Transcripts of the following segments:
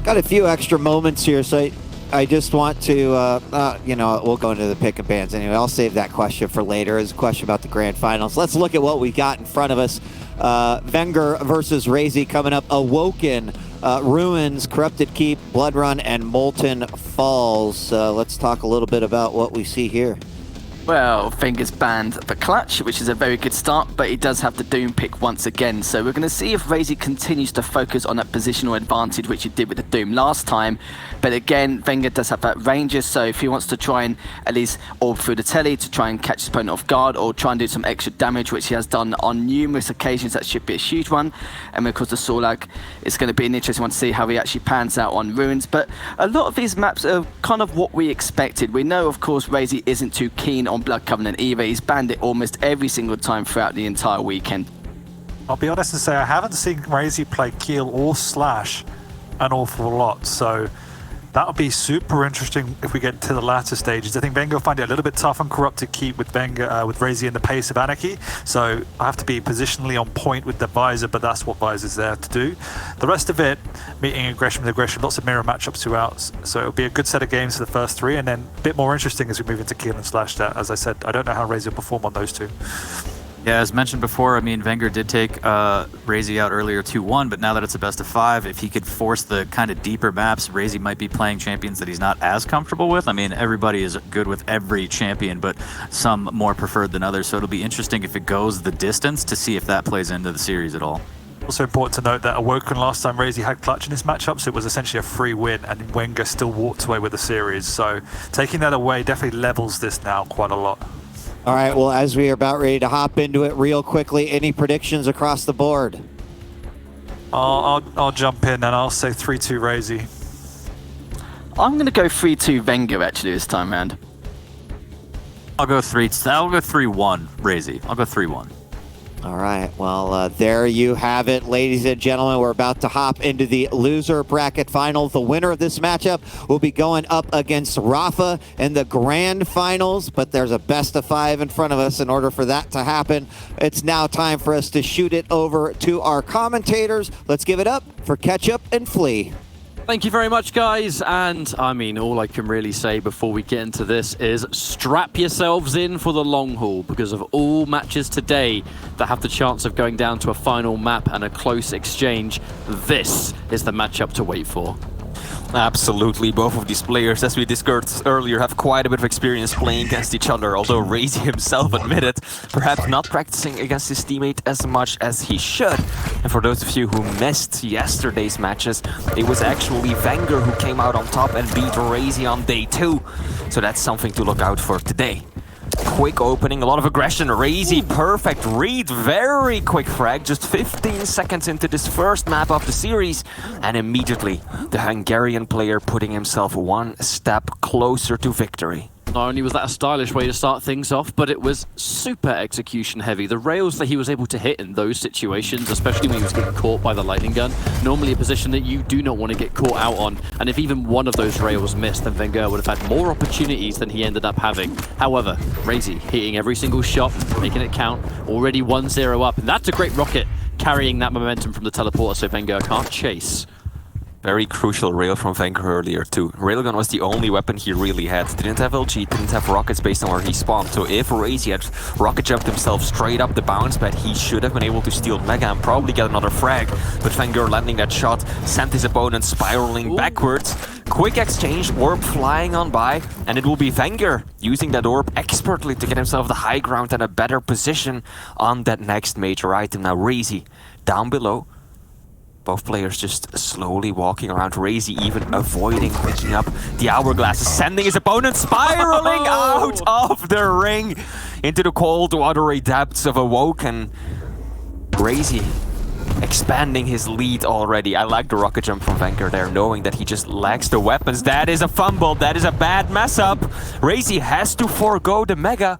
Got a few extra moments here, so I just want to, you know, we'll go into the pick and bans anyway. I'll save that question for later. It's a question about the grand finals. Let's look at what we got in front of us. vengeurr versus Raisy coming up. Awoken, Ruins, Corrupted Keep, Blood Run, and Molten Falls. Let's talk a little bit about what we see here. Well, vengeurr's banned the clutch, which is a very good start, but he does have the Doom pick once again. So we're going to see if Raisy continues to focus on that positional advantage, which he did with the Doom last time. But again, vengeurr does have that Ranger, so if he wants to try and at least orb through the telly to try and catch his opponent off guard or try and do some extra damage, which he has done on numerous occasions, that should be a huge one. And of course the Sorlag, it's going to be an interesting one to see how he actually pans out on Ruins. But a lot of these maps are kind of what we expected. We know, of course, Raisy isn't too keen on Blood Covenant either. He's banned it almost every single time throughout the entire weekend. I'll be honest and say I haven't seen Raisy play Keel or Slash an awful lot, so that'll be super interesting if we get to the latter stages. I think vengeurr will find it a little bit tough on Corrupted Keep with with Raisy in the pace of Anarchy, so I have to be positionally on point with the Visor, but that's what Visor's there to do. The rest of it, meeting aggression with aggression, lots of mirror matchups throughout, so it'll be a good set of games for the first three, and then a bit more interesting as we move into Keel and Slash. That, as I said, I don't know how Raisy will perform on those two. Yeah, as mentioned before, I mean, vengeurr did take Raisy out earlier 2-1, but now that it's a best of 5, if he could force the kind of deeper maps, Raisy might be playing champions that he's not as comfortable with. I mean, everybody is good with every champion, but some more preferred than others, so it'll be interesting if it goes the distance to see if that plays into the series at all. Also important to note that Awoken last time Raisy had clutch in this matchup, so it was essentially a free win, and vengeurr still walked away with the series, so taking that away definitely levels this now quite a lot. All right, well, as we are about ready to hop into it real quickly, any predictions across the board? I'll jump in and I'll say 3-2 Raisy. I'm going to go 3-2 vengeurr actually this time round. I'll go 3-1 Raisy. I'll go 3-1. All right, well, there you have it, ladies and gentlemen. We're about to hop into the loser bracket final. The winner of this matchup will be going up against Rafa in the grand finals, but there's a best of 5 in front of us. In order for that to happen, it's now time for us to shoot it over to our commentators. Let's give it up for Ketchup and Flea. Thank you very much, guys. And I mean, all I can really say before we get into this is strap yourselves in for the long haul, because of all matches today that have the chance of going down to a final map and a close exchange, this is the matchup to wait for. Absolutely, both of these players, as we discussed earlier, have quite a bit of experience playing against each other, although Raisy himself admitted perhaps not practicing against his teammate as much as he should. And for those of you who missed yesterday's matches, it was actually vengeurr who came out on top and beat Raisy on day 2. So that's something to look out for today. Quick opening, a lot of aggression. Raisy, perfect read, very quick frag, just 15 seconds into this first map of the series, and immediately the Hungarian player putting himself one step closer to victory. Not only was that a stylish way to start things off, but it was super execution heavy. The rails that he was able to hit in those situations, especially when he was getting caught by the lightning gun, normally a position that you do not want to get caught out on. And if even one of those rails missed, then vengeurr would have had more opportunities than he ended up having. However, Raisy hitting every single shot, making it count, already 1-0 up. And that's a great rocket, carrying that momentum from the teleporter so vengeurr can't chase. Very crucial rail from vengeurr earlier too. Railgun was the only weapon he really had. Didn't have LG, didn't have rockets based on where he spawned. So if Raisy had rocket jumped himself straight up the bounce pad, he should have been able to steal Mega and probably get another frag. But vengeurr landing that shot sent his opponent spiraling backwards. Quick exchange, orb flying on by, and it will be vengeurr using that orb expertly to get himself the high ground and a better position on that next major item. Now Raisy down below. Both players just slowly walking around. Raisy even avoiding picking up the hourglasses, sending his opponent spiraling out of the ring into the cold, watery depths of Awoken. Raisy expanding his lead already. I like the rocket jump from vengeurr there, knowing that he just lacks the weapons. That is a fumble. That is a bad mess up. Raisy has to forego the Mega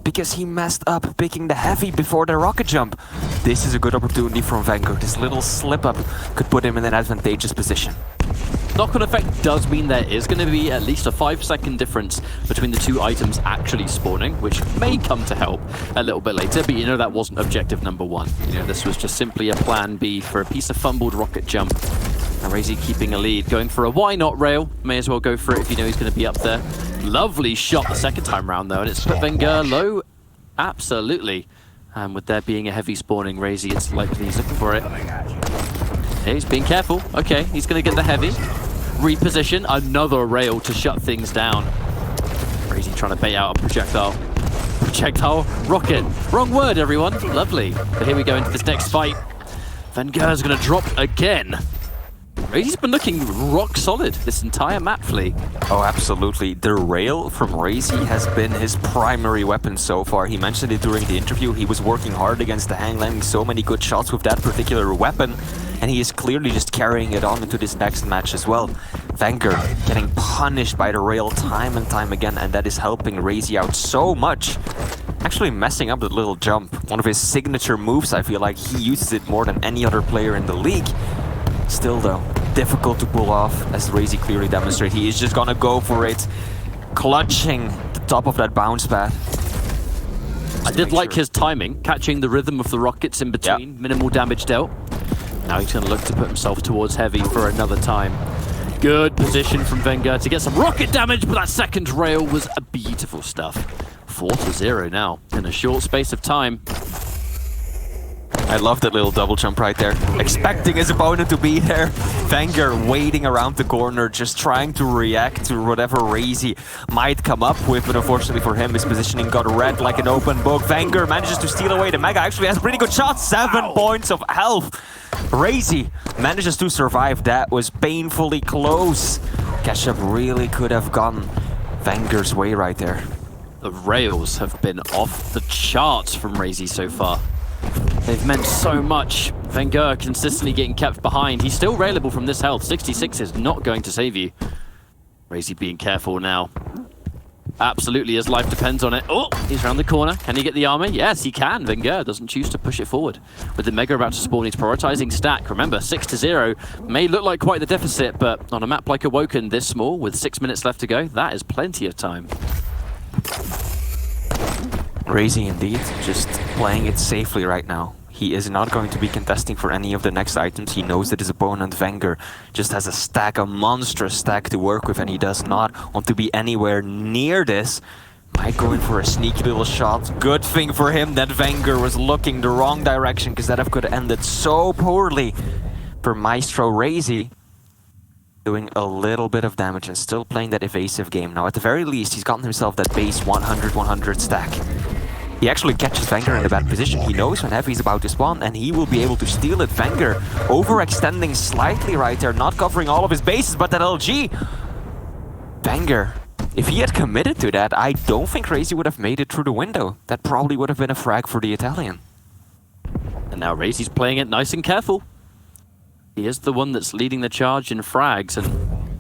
because he messed up picking the heavy before the rocket jump. This is a good opportunity from vengeurr. This little slip up could put him in an advantageous position. Knock-on effect does mean there is going to be at least a 5-second difference between the two items actually spawning, which may come to help a little bit later, but you know that wasn't objective number 1. You know, this was just simply a plan B for a piece of fumbled rocket jump. And Raisy keeping a lead, going for a why not rail. May as well go for it if you know he's going to be up there. Lovely shot the second time round though, and it's put vengeurr low. Absolutely. And with there being a heavy spawning Raisy, it's likely he's looking for it. Okay, he's being careful. Okay, he's going to get the heavy. Reposition, another rail to shut things down. Raisy trying to bait out a projectile. Projectile rocket. Wrong word, everyone. Lovely. But here we go into this next fight. vengeurr's going to drop again. Raisy's been looking rock solid this entire map, Flea. Oh, absolutely. The rail from Raisy has been his primary weapon so far. He mentioned it during the interview. He was working hard against the Hang, landing so many good shots with that particular weapon. And he is clearly just carrying it on into this next match as well. vengeurr getting punished by the rail time and time again, and that is helping Raisy out so much. Actually messing up that little jump. One of his signature moves, I feel like he uses it more than any other player in the league. Still though, difficult to pull off, as Raisy clearly demonstrated. He is just gonna go for it, clutching the top of that bounce pad. I did like his timing, catching the rhythm of the rockets in between, minimal damage dealt. Now he's gonna look to put himself towards heavy for another time. Good position from vengeurr to get some rocket damage, but that second rail was beautiful stuff. 4-0 now, in a short space of time. I love that little double jump right there. Expecting his opponent to be there. vengeurr waiting around the corner, just trying to react to whatever Raisy might come up with. But unfortunately for him, his positioning got read like an open book. vengeurr manages to steal away the Mega. Actually has a pretty good shot. 7 points of health. Raisy manages to survive. That was painfully close. Ketchup really could have gone vengeurr's way right there. The rails have been off the charts from Raisy so far. They've meant so much. vengeurr consistently getting kept behind. He's still railable from this health. 66 is not going to save you. Raisy being careful now. Absolutely, his life depends on it. Oh, he's around the corner. Can he get the armor? Yes, he can. vengeurr doesn't choose to push it forward. With the Mega about to spawn, he's prioritizing stack. Remember, 6-0 may look like quite the deficit, but on a map like Awoken this small, with 6 minutes left to go, that is plenty of time. Raisy indeed, just playing it safely right now. He is not going to be contesting for any of the next items. He knows that his opponent vengeurr just has a stack, a monstrous stack to work with, and he does not want to be anywhere near this. Might go in for a sneaky little shot. Good thing for him that vengeurr was looking the wrong direction, because that could have ended so poorly for Maestro Raisy. Doing a little bit of damage and still playing that evasive game. Now, at the very least, he's gotten himself that base 100-100 stack. He actually catches vengeurr in a bad position. He knows when Heavy is about to spawn, and he will be able to steal it. vengeurr overextending slightly right there, not covering all of his bases, but that LG... vengeurr, if he had committed to that, I don't think Raisy would have made it through the window. That probably would have been a frag for the Italian. And now Raisy's playing it nice and careful. He is the one that's leading the charge in frags, and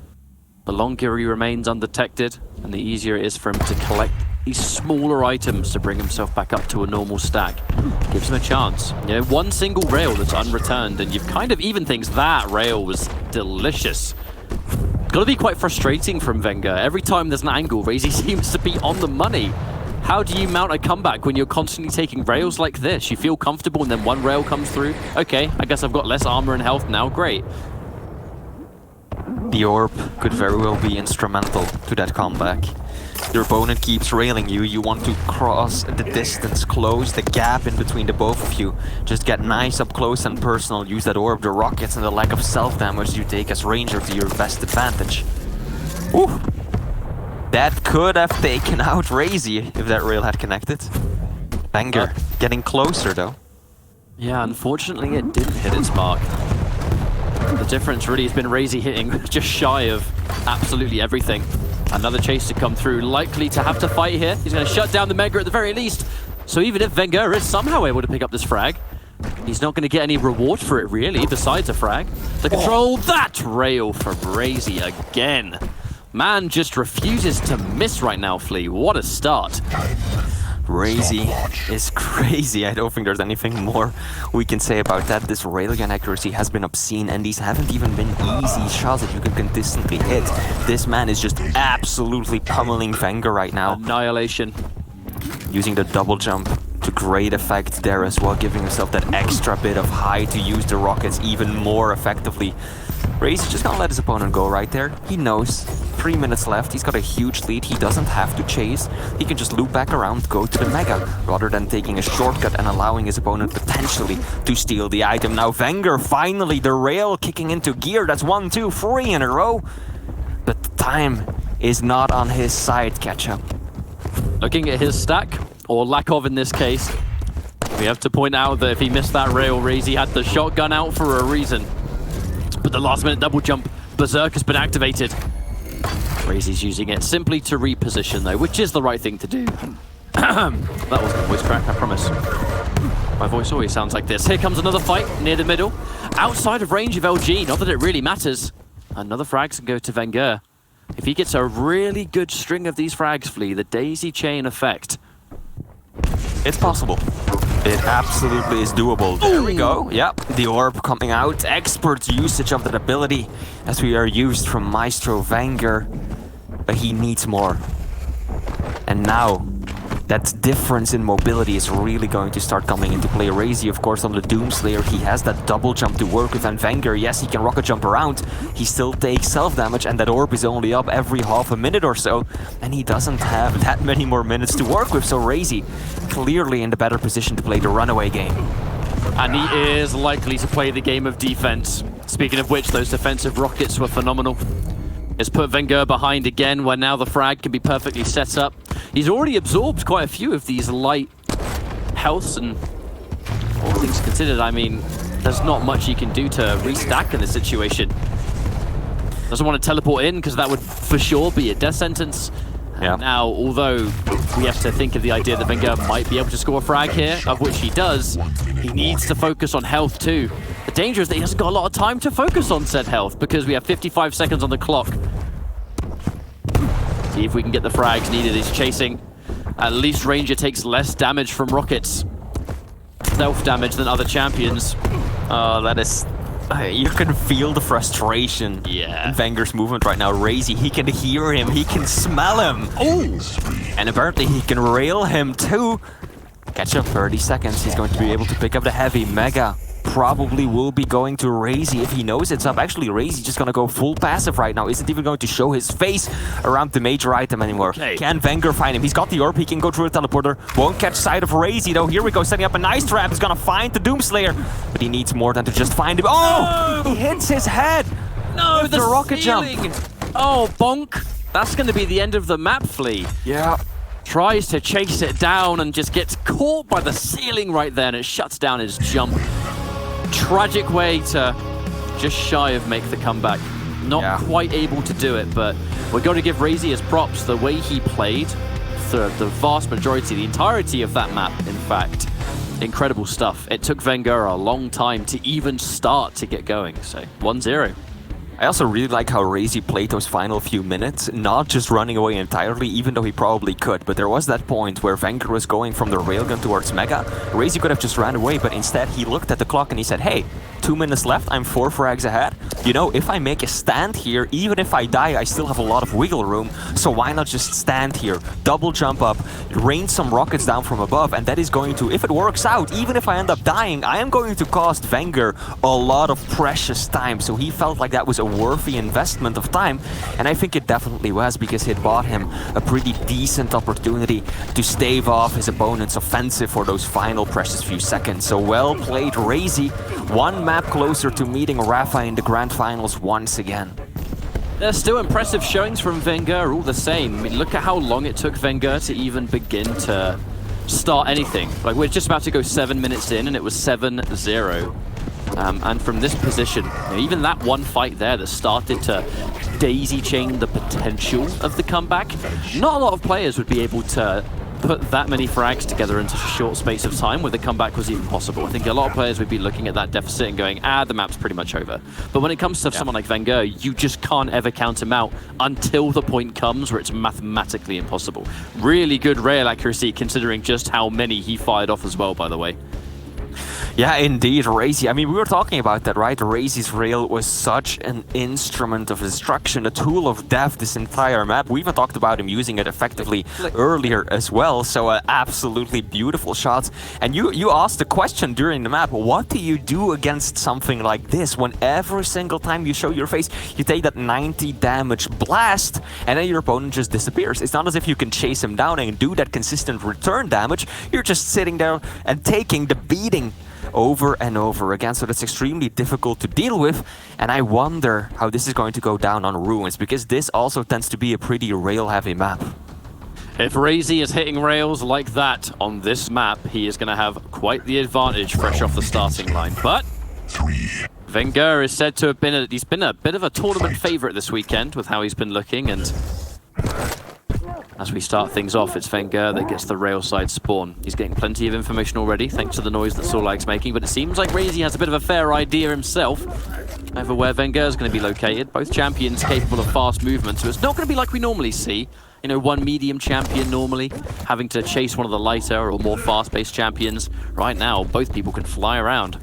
the longer he remains undetected, and the easier it is for him to collect these smaller items to bring himself back up to a normal stack. Gives him a chance. You know, one single rail that's unreturned, and you've kind of even things. That rail was delicious. It's got to be quite frustrating from vengeurr. Every time there's an angle, Raisy seems to be on the money. How do you mount a comeback when you're constantly taking rails like this? You feel comfortable and then one rail comes through. Okay, I guess I've got less armor and health now. Great. The orb could very well be instrumental to that comeback. Your opponent keeps railing you. You want to cross the distance, close the gap in between the both of you. Just get nice up close and personal. Use that orb, the rockets, and the lack of self-damage you take as ranger to your best advantage. Ooh. That could have taken out Raisy if that rail had connected. vengeurr getting closer though. Yeah, unfortunately it didn't hit its mark. The difference really has been Raisy hitting just shy of absolutely everything. Another chase to come through, likely to have to fight here. He's going to shut down the Mega at the very least. So even if vengeurr is somehow able to pick up this frag, he's not going to get any reward for it really, besides a frag. The control, that rail from Raisy again. Man just refuses to miss right now, Flea. What a start. Raisy is crazy. I don't think there's anything more we can say about that. This railgun accuracy has been obscene, and these haven't even been easy shots that you can consistently hit. This man is just absolutely pummeling vengeurr right now. Annihilation. Using the double jump to great effect there as well, giving himself that extra bit of height to use the rockets even more effectively. Raisy just gonna let his opponent go right there. He knows 3 minutes left. He's got a huge lead. He doesn't have to chase. He can just loop back around, go to the Mega, rather than taking a shortcut and allowing his opponent potentially to steal the item. Now vengeurr, finally the rail kicking into gear. That's 1, 2, 3 in a row. But the time is not on his side, Ketchup. Looking at his stack, or lack of in this case, we have to point out that if he missed that rail, Raisy had the shotgun out for a reason. But the last minute double jump, Berserk has been activated. Raisy's using it simply to reposition though, which is the right thing to do. That wasn't a voice crack, I promise. My voice always sounds like this. Here comes another fight near the middle. Outside of range of LG, not that it really matters. Another frags can go to vengeurr. If he gets a really good string of these frags, Flea, the daisy chain effect. It's possible. It absolutely is doable. There we go. Yep, the orb coming out. Expert usage of that ability as we are used from Maestro vengeurr. But he needs more. And now, that difference in mobility is really going to start coming into play. Raisy, of course, on the Doomslayer, he has that double jump to work with, and vengeurr, yes, he can rocket jump around. He still takes self-damage, and that orb is only up every half a minute or so, and he doesn't have that many more minutes to work with, so Raisy clearly in the better position to play the runaway game. And he is likely to play the game of defense. Speaking of which, those defensive rockets were phenomenal. It's put vengeurr behind again, where now the frag can be perfectly set up. He's already absorbed quite a few of these light healths, and all things considered, I mean, there's not much he can do to restack in this situation. Doesn't want to teleport in, because that would for sure be a death sentence. Yeah. Now, although we have to think of the idea that vengeurr might be able to score a frag here, of which he does, he needs to focus on health too. The danger is that he hasn't got a lot of time to focus on said health, because we have 55 seconds on the clock. See if we can get the frags needed. He's chasing. At least Ranger takes less damage from rockets. Stealth damage than other champions. Oh, that is... You can feel the frustration in vengeurr's movement right now. Raisy, he can hear him, he can smell him. Oh! And apparently he can rail him too. Catch up 30 seconds. He's going to be able to pick up the heavy. Mega probably will be going to Raisy if he knows it's up. Actually, Raisy just gonna go full passive right now. Isn't even going to show his face around the major item anymore. Okay. Can vengeurr find him? He's got the orb. He can go through a teleporter. Won't catch sight of Raisy though. Here we go, setting up a nice trap. He's gonna find the Doomslayer, but he needs more than to just find him. Oh! He hits his head. No, with the rocket jump. Oh, bonk. That's going to be the end of the map, Flea. Yeah. Tries to chase it down and just gets caught by the ceiling right there, and it shuts down his jump. Tragic way to just shy of make the comeback. Not quite able to do it, but we've got to give Raisy his props. The way he played through the vast majority, the entirety of that map, in fact. Incredible stuff. It took vengeurr a long time to even start to get going, so 1-0. I also really like how Raisy played those final few minutes, not just running away entirely, even though he probably could. But there was that point where vengeurr was going from the railgun towards Mega. Raisy could have just ran away, but instead he looked at the clock and he said, hey, 2 minutes left, I'm 4 frags ahead. You know, if I make a stand here, even if I die, I still have a lot of wiggle room. So why not just stand here, double jump up, rain some rockets down from above, and that is going to, if it works out, even if I end up dying, I am going to cost vengeurr a lot of precious time. So he felt like that was a worthy investment of time, and I think it definitely was, because it bought him a pretty decent opportunity to stave off his opponent's offensive for those final precious few seconds. So well played, Raisy. One map closer to meeting Rafa in the grand finals once again. There's still impressive showings from vengeurr all the same. I mean, look at how long it took vengeurr to even begin to start anything. Like, we're just about to go 7 minutes in, and it was 7-0. And from this position, you know, even that one fight there that started to daisy chain the potential of the comeback, not a lot of players would be able to put that many frags together in such a short space of time where the comeback was even possible. I think a lot of players would be looking at that deficit and going, the map's pretty much over. But when it comes to someone like vengeurr, you just can't ever count him out until the point comes where it's mathematically impossible. Really good rail accuracy considering just how many he fired off as well, by the way. Yeah, indeed, Raisy. I mean, we were talking about that, right? Raisy's rail was such an instrument of destruction, a tool of death this entire map. We even talked about him using it effectively earlier as well. So absolutely beautiful shots. And you asked the question during the map, what do you do against something like this when every single time you show your face, you take that 90 damage blast and then your opponent just disappears? It's not as if you can chase him down and do that consistent return damage. You're just sitting there and taking the beating over and over again, so that's extremely difficult to deal with. And I wonder how this is going to go down on Ruins, because this also tends to be a pretty rail-heavy map. If Raisy is hitting rails like that on this map, he is going to have quite the advantage fresh off the starting line. But vengeurr is said to have been he's been a bit of a tournament favorite this weekend with how he's been looking, and as we start things off, it's vengeurr that gets the rail side spawn. He's getting plenty of information already, thanks to the noise that Sorlag's making, but it seems like Raisy has a bit of a fair idea himself over where vengeurr is going to be located. Both champions capable of fast movement, so it's not going to be like we normally see. You know, one medium champion normally having to chase one of the lighter or more fast-paced champions. Right now, both people can fly around.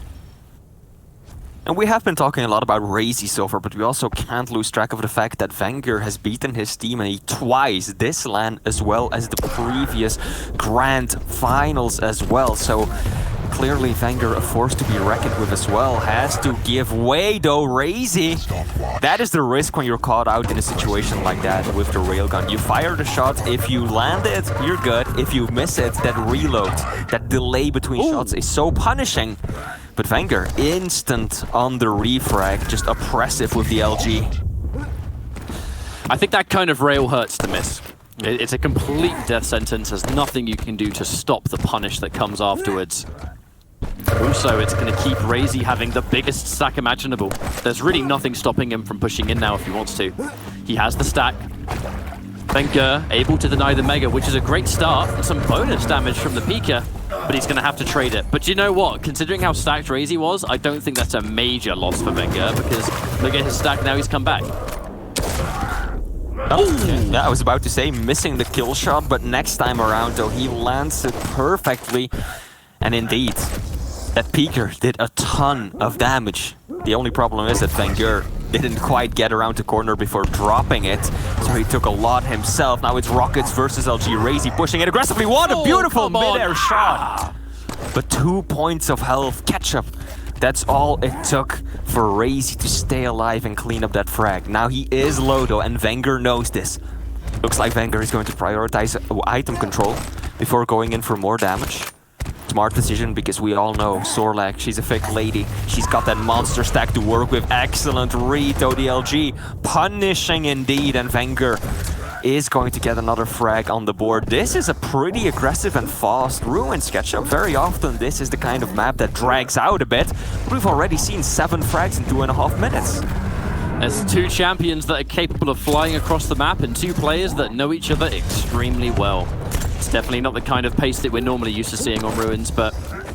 And we have been talking a lot about Raisy so far, but we also can't lose track of the fact that vengeurr has beaten his teammate twice this LAN as well as the previous Grand Finals as well. So clearly vengeurr, a force to be reckoned with as well, has to give way though. Raisy, that is the risk when you're caught out in a situation like that with the railgun. You fire the shot, if you land it, you're good. If you miss it, that reload, that delay between shots is so punishing. But vengeurr, instant on the refrag, just oppressive with the LG. I think that kind of rail hurts to miss. It's a complete death sentence. There's nothing you can do to stop the punish that comes afterwards. Also, it's going to keep Raisy having the biggest stack imaginable. There's really nothing stopping him from pushing in now if he wants to. He has the stack. vengeurr able to deny the Mega, which is a great start, and some bonus damage from the Pika, but he's going to have to trade it. But you know what? Considering how stacked Raisy was, I don't think that's a major loss for vengeurr, because look at his stack now, he's come back. Yeah, I was about to say missing the kill shot, but next time around though he lands it perfectly. And indeed, that Peeker did a ton of damage. The only problem is that vengeurr didn't quite get around the corner before dropping it, so he took a lot himself. Now it's Rockets versus LG. Raisy pushing it aggressively. What a beautiful mid-air shot! But 2 points of health, catch-up. That's all it took for Raisy to stay alive and clean up that frag. Now he is low though, and vengeurr knows this. Looks like vengeurr is going to prioritize item control before going in for more damage. Smart decision, because we all know Sorlag, she's a thick lady. She's got that monster stack to work with. Excellent read though, the LG. Punishing indeed, and vengeurr is going to get another frag on the board. This is a pretty aggressive and fast Ruins catch-up. Very often this is the kind of map that drags out a bit. We've already seen 7 frags in 2.5 minutes. There's 2 champions that are capable of flying across the map and 2 players that know each other extremely well. It's definitely not the kind of pace that we're normally used to seeing on Ruins, but I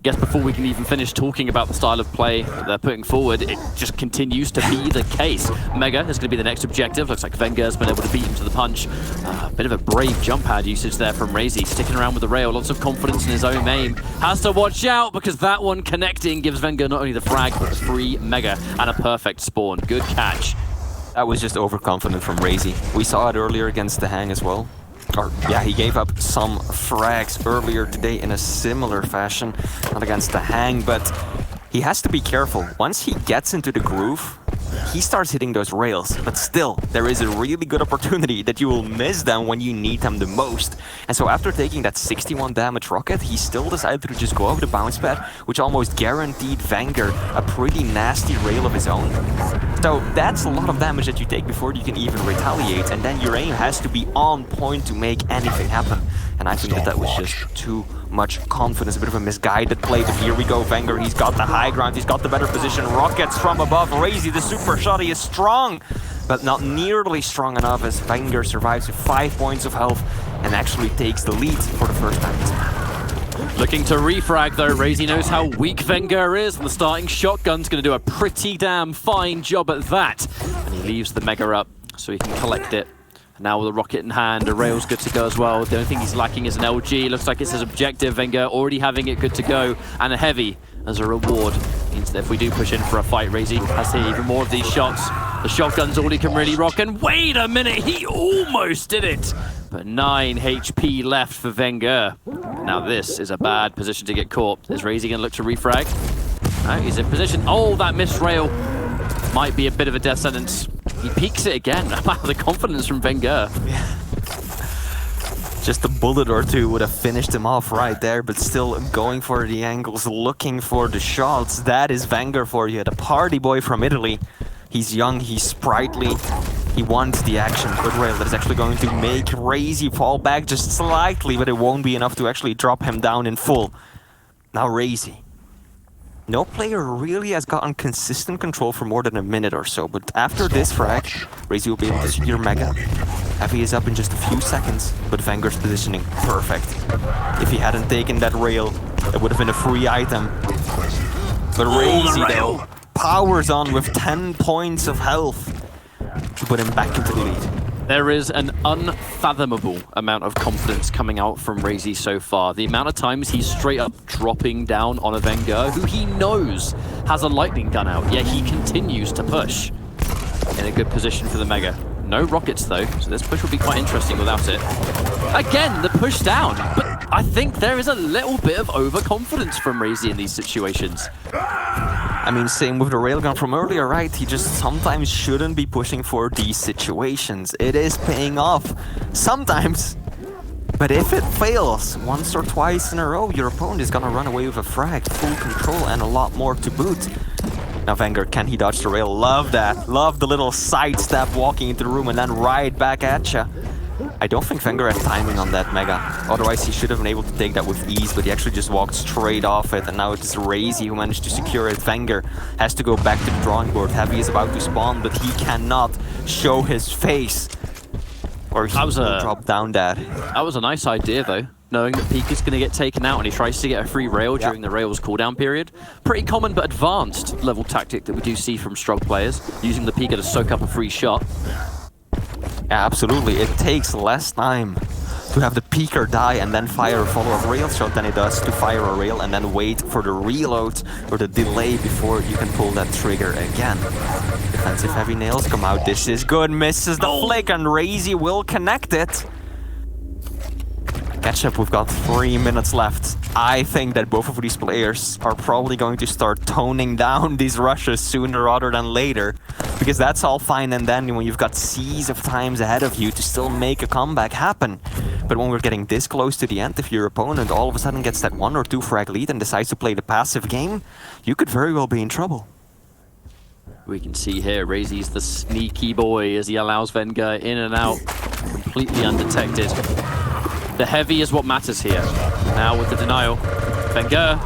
guess before we can even finish talking about the style of play that they're putting forward, it just continues to be the case. Mega is going to be the next objective. Looks like vengeurr's been able to beat him to the punch. Bit of a brave jump pad usage there from Raisy, sticking around with the rail. Lots of confidence in his own aim. Has to watch out, because that one connecting gives vengeurr not only the frag, but 3 Mega and a perfect spawn. Good catch. That was just overconfident from Raisy. We saw it earlier against the Hang as well. Or, yeah, he gave up some frags earlier today in a similar fashion. Not against the Hang, but he has to be careful. Once he gets into the groove, he starts hitting those rails. But still, there is a really good opportunity that you will miss them when you need them the most. And so after taking that 61 damage rocket, he still decided to just go over the bounce pad, which almost guaranteed vengeurr a pretty nasty rail of his own. So that's a lot of damage that you take before you can even retaliate, and then your aim has to be on point to make anything happen. And I think that was just too much confidence, a bit of a misguided play. But here we go, vengeurr, he's got the high ground, he's got the better position. Rockets from above, Raisy, the super shot, he is strong, but not nearly strong enough as vengeurr survives with 5 points of health and actually takes the lead for the first time this match. Looking to refrag though, Raisy knows how weak vengeurr is, and the starting shotgun's going to do a pretty damn fine job at that. And he leaves the Mega up so he can collect it. Now with a rocket in hand, a rail's good to go as well. The only thing he's lacking is an LG. Looks like it's his objective. vengeurr already having it good to go, and a heavy as a reward. Means that if we do push in for a fight, Raisy has to hit even more of these shots. The shotgun's all he can really rock, and wait a minute, he almost did it! But 9 HP left for vengeurr. Now this is a bad position to get caught. Is Raisy gonna look to refrag? No, he's in position. Oh, that missed rail might be a bit of a death sentence. He peeks it again. Wow, the confidence from vengeurr. Yeah. Just a bullet or two would have finished him off right there, but still going for the angles, looking for the shots. That is vengeurr for you, the party boy from Italy. He's young, he's sprightly, he wants the action. Good rail that is actually going to make Raisy fall back just slightly, but it won't be enough to actually drop him down in full. Now Raisy. No player really has gotten consistent control for more than a minute or so, but after this frag, Raisy will be able to secure Mega. Heavy is up in just a few seconds, but vengeurr's positioning perfect. If he hadn't taken that rail, it would have been a free item. But Raisy, though, powers on with 10 points of health to put him back into the lead. There is an unfathomable amount of confidence coming out from Raisy so far. The amount of times he's straight up dropping down on a vengeurr who he knows has a lightning gun out, yet he continues to push. In a good position for the Mega. No rockets though, so this push will be quite interesting without it. Again, the push down, but I think there is a little bit of overconfidence from Raisy in these situations. I mean, same with the railgun from earlier, right? He just sometimes shouldn't be pushing for these situations. It is paying off sometimes. But if it fails once or twice in a row, your opponent is gonna run away with a frag, full control, and a lot more to boot. Now vengeurr, can he dodge the rail? Love that. Love the little sidestep walking into the room and then right back at ya. I don't think vengeurr has timing on that Mega. Otherwise he should have been able to take that with ease, but he actually just walked straight off it, and now it's Raisy who managed to secure it. vengeurr has to go back to the drawing board. Heavy is about to spawn, but he cannot show his face, or he will drop down that. That was a nice idea though, knowing that Peak is going to get taken out and he tries to get a free rail during the rail's cooldown period. Pretty common but advanced level tactic that we do see from Strug players, using the Pika to soak up a free shot. Yeah, absolutely. It takes less time to have the peeker die and then fire a follow-up rail shot than it does to fire a rail and then wait for the reload or the delay before you can pull that trigger again. Defensive heavy nails come out. This is good. Misses the flick, and Raisy will connect it. Ketchup, we've got 3 minutes left. I think that both of these players are probably going to start toning down these rushes sooner rather than later, because that's all fine and then when you've got seas of times ahead of you to still make a comeback happen. But when we're getting this close to the end, if your opponent all of a sudden gets that 1 or 2 frag lead and decides to play the passive game, you could very well be in trouble. We can see here, Raisy's the sneaky boy as he allows vengeurr in and out, completely undetected. The heavy is what matters here. Now with the denial, vengeurr,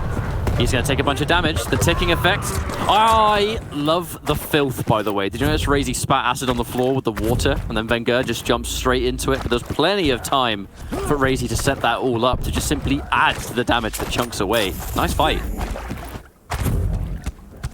he's going to take a bunch of damage. The ticking effect. I love the filth, by the way. Did you notice Raisy spat acid on the floor with the water, and then vengeurr just jumps straight into it? But there's plenty of time for Raisy to set that all up, to just simply add to the damage that chunks away. Nice fight.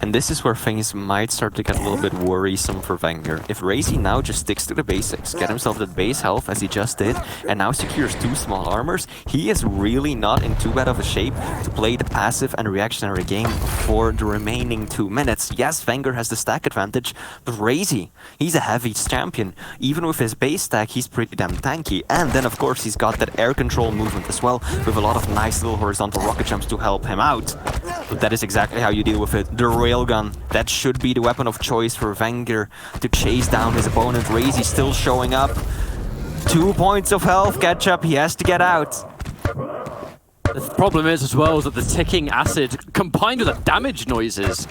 And this is where things might start to get a little bit worrisome for vengeurr. If Raisy now just sticks to the basics, get himself that base health as he just did, and now secures 2 small armors, he is really not in too bad of a shape to play the passive and reactionary game for the remaining 2 minutes. Yes, vengeurr has the stack advantage, but Raisy, he's a heavy champion. Even with his base stack, he's pretty damn tanky. And then, of course, he's got that air control movement as well, with a lot of nice little horizontal rocket jumps to help him out. But that is exactly how you deal with it. The railgun, that should be the weapon of choice for vengeurr to chase down his opponent. Raisy still showing up. 2 points of health, Ketchup, he has to get out. The problem is as well is that the ticking acid combined with the damage noises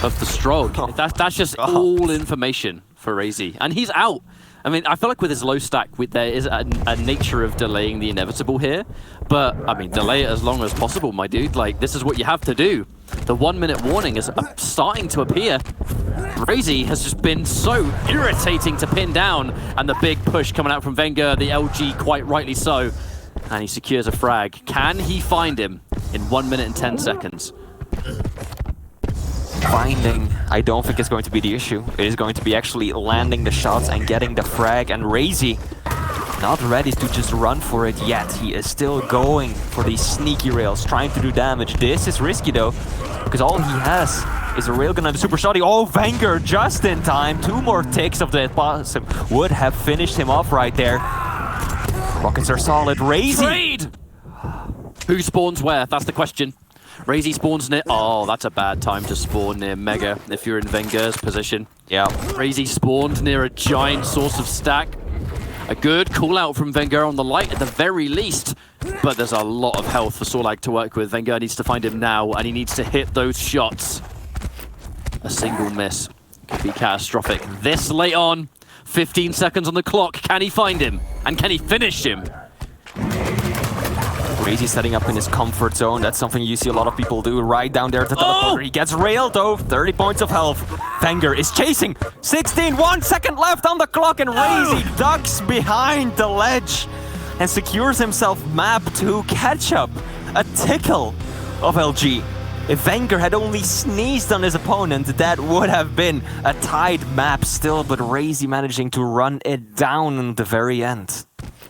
of the Strog, that's just all information for Raisy. And he's out. I mean, I feel like with his low stack, there is a nature of delaying the inevitable here. But, I mean, delay it as long as possible, my dude. Like, this is what you have to do. The 1 minute warning is starting to appear. Raisy has just been so irritating to pin down. And the big push coming out from vengeurr, the LG quite rightly so. And he secures a frag. Can he find him in 1 minute and 10 seconds? Finding, I don't think it's going to be the issue. It is going to be actually landing the shots and getting the frag, and Raisy not ready to just run for it yet. He is still going for these sneaky rails, trying to do damage. This is risky though, because all he has is a railgun and a super shotty. Oh, vengeurr just in time. 2 more ticks of the blossom would have finished him off right there. Rockets are solid. Raisy! Trade! Who spawns where? That's the question. Raisy spawns near... Oh, that's a bad time to spawn near Mega if you're in vengeurr's position. Yeah. Raisy spawned near a giant source of stack. A good call out from vengeurr on the light at the very least. But there's a lot of health for Sorlag to work with. vengeurr needs to find him now, and he needs to hit those shots. A single miss could be catastrophic. This late on, 15 seconds on the clock. Can he find him? And can he finish him? Raisy setting up in his comfort zone. That's something you see a lot of people do. Right down there at the teleporter. He gets railed though. 30 points of health. vengeurr is chasing. 16, 1 second left on the clock, and Raisy ducks behind the ledge and secures himself map 2 catch up. A tickle of LG. If vengeurr had only sneezed on his opponent, that would have been a tied map still, but Raisy managing to run it down in the very end.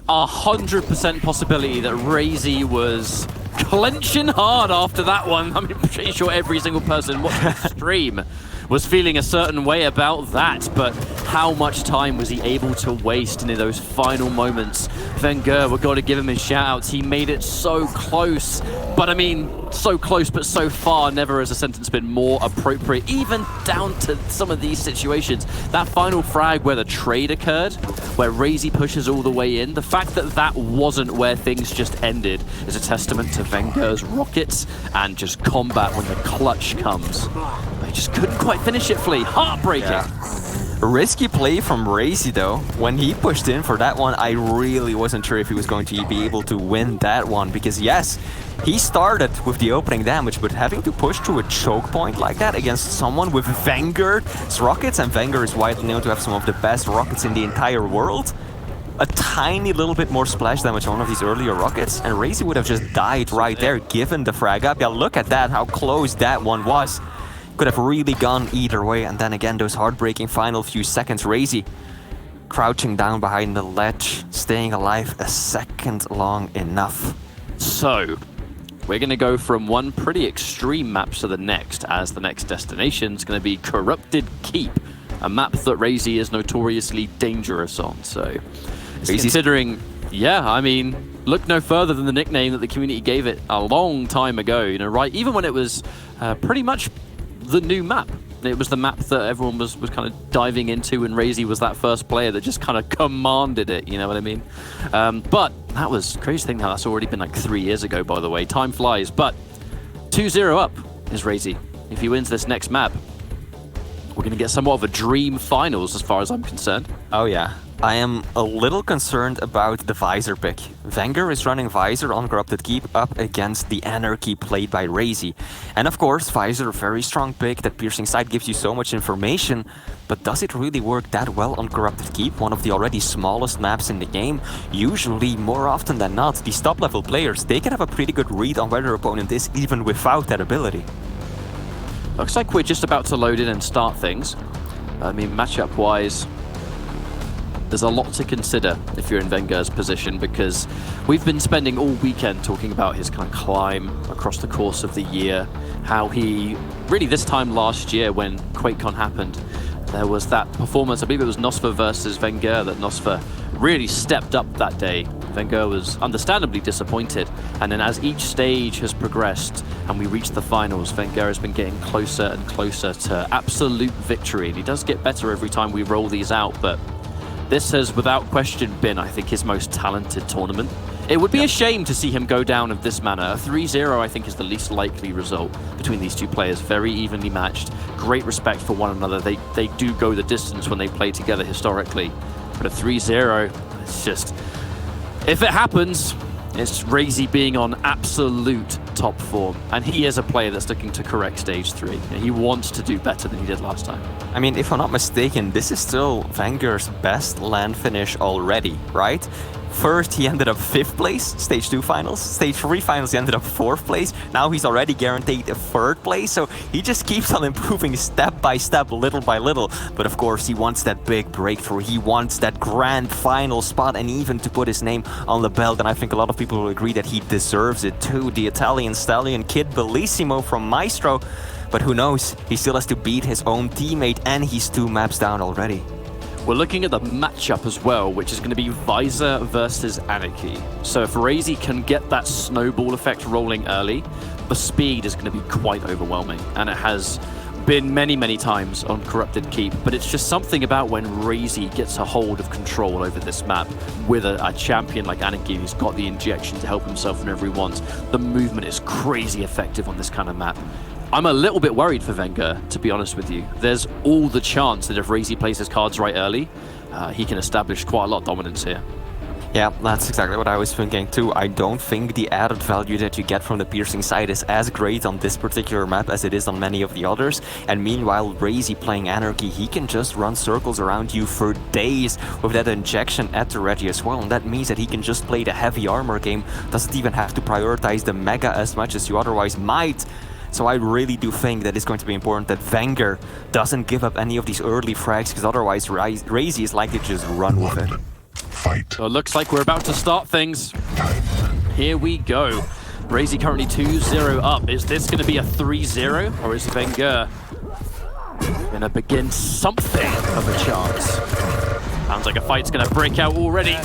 100% possibility that Raisy was clenching hard after that one. I'm pretty sure every single person watching the stream was feeling a certain way about that, but how much time was he able to waste in those final moments? vengeurr, we've got to give him his shout-outs. He made it so close, but I mean, so close but so far. Never has a sentence been more appropriate, even down to some of these situations. That final frag where the trade occurred, where Raisy pushes all the way in, the fact that that wasn't where things just ended is a testament to vengeurr's rockets and just combat when the clutch comes. But he just couldn't quite finish it, Flea. Heartbreaking. Yeah. Risky play from Raisy though. When he pushed in for that one, I really wasn't sure if he was going to be able to win that one, because yes, he started with the opening damage, but having to push through a choke point like that against someone with vengeurr's rockets, and vengeurr is widely known to have some of the best rockets in the entire world, a tiny little bit more splash damage on one of these earlier rockets, and Raisy would have just died right there given the frag up. Yeah, look at that, how close that one was. Could have really gone either way, and then again those heartbreaking final few seconds. Raisy crouching down behind the ledge, staying alive a second long enough. So, we're going to go from one pretty extreme map to the next, as the next destination is going to be Corrupted Keep, a map that Raisy is notoriously dangerous on. So, considering, yeah, I mean, look no further than the nickname that the community gave it a long time ago, you know, right? Even when it was pretty much the new map. It was the map that everyone was kind of diving into, and Raisy was that first player that just kind of commanded it, you know what I mean? But that was crazy thing how that's already been like 3 years ago, by the way. Time flies, but 2-0 up is Raisy. If he wins this next map, we're going to get somewhat of a dream finals as far as I'm concerned. Oh yeah. I am a little concerned about the Visor pick. vengeurr is running Visor on Corrupted Keep up against the Anarchy played by Raisy. And of course, Visor, a very strong pick. That piercing sight gives you so much information, but does it really work that well on Corrupted Keep, one of the already smallest maps in the game? Usually, more often than not, these top-level players, they can have a pretty good read on where their opponent is even without that ability. Looks like we're just about to load in and start things. I mean, matchup-wise, there's a lot to consider if you're in vengeurr's position, because we've been spending all weekend talking about his kind of climb across the course of the year, how he, really this time last year when QuakeCon happened, there was that performance, I believe it was Nosfer versus vengeurr, that Nosfer really stepped up that day. vengeurr was understandably disappointed, and then as each stage has progressed and we reach the finals, vengeurr has been getting closer and closer to absolute victory. And he does get better every time we roll these out, but this has without question been, I think, his most talented tournament. It would be a shame to see him go down of this manner. A 3-0, I think, is the least likely result between these two players. Very evenly matched, great respect for one another. They do go the distance when they play together historically. But a 3-0, it's just, if it happens, it's Raisy being on absolute top form. And he is a player that's looking to correct stage 3. And he wants to do better than he did last time. I mean, if I'm not mistaken, this is still vengeurr's best land finish already, right? First, he ended up 5th place, Stage 2 finals. Stage 3 finals, he ended up 4th place. Now he's already guaranteed a 3rd place, so he just keeps on improving step by step, little by little. But of course, he wants that big breakthrough. He wants that grand final spot and even to put his name on the belt. And I think a lot of people will agree that he deserves it too. The Italian stallion, Kid Bellissimo from Maestro. But who knows, he still has to beat his own teammate and he's 2 maps down already. We're looking at the matchup as well, which is going to be vengeurr versus Anarchy. So if Raisy can get that snowball effect rolling early, the speed is going to be quite overwhelming. And it has been many, many times on Corrupted Keep, but it's just something about when Raisy gets a hold of control over this map with a champion like Anarchy who's got the injection to help himself whenever he wants. The movement is crazy effective on this kind of map. I'm a little bit worried for vengeurr, to be honest with you. There's all the chance that if Raisy plays his cards right early, he can establish quite a lot of dominance here. Yeah, that's exactly what I was thinking too. I don't think the added value that you get from the piercing sight is as great on this particular map as it is on many of the others. And meanwhile, Raisy playing Anarchy, he can just run circles around you for days with that injection at the ready as well. And that means that he can just play the heavy armor game, doesn't even have to prioritize the mega as much as you otherwise might. So I really do think that it's going to be important that vengeurr doesn't give up any of these early frags, because otherwise Raisy is likely to just run with it. Fight. So it looks like we're about to start things. Here we go. Raisy currently 2-0 up. Is this going to be a 3-0, or is vengeurr going to begin something of a chance? Sounds like a fight's going to break out already.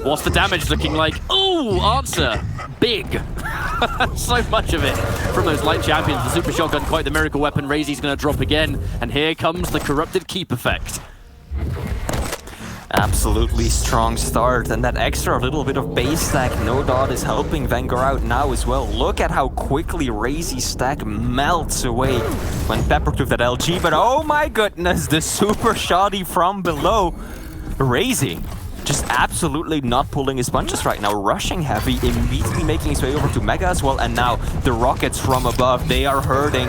What's the damage looking like? Oh, answer. Big. So much of it from those light champions. The super shotgun, quite the miracle weapon. Raisy's going to drop again. And here comes the Corrupted Keep effect. Absolutely strong start, and that extra little bit of base stack, no doubt, is helping vengeurr out now as well. Look at how quickly Raisy's stack melts away when peppered with that LG, but oh my goodness, the super shoddy from below. Raisy just absolutely not pulling his punches right now, rushing heavy, immediately making his way over to Mega as well, and now the rockets from above, they are hurting.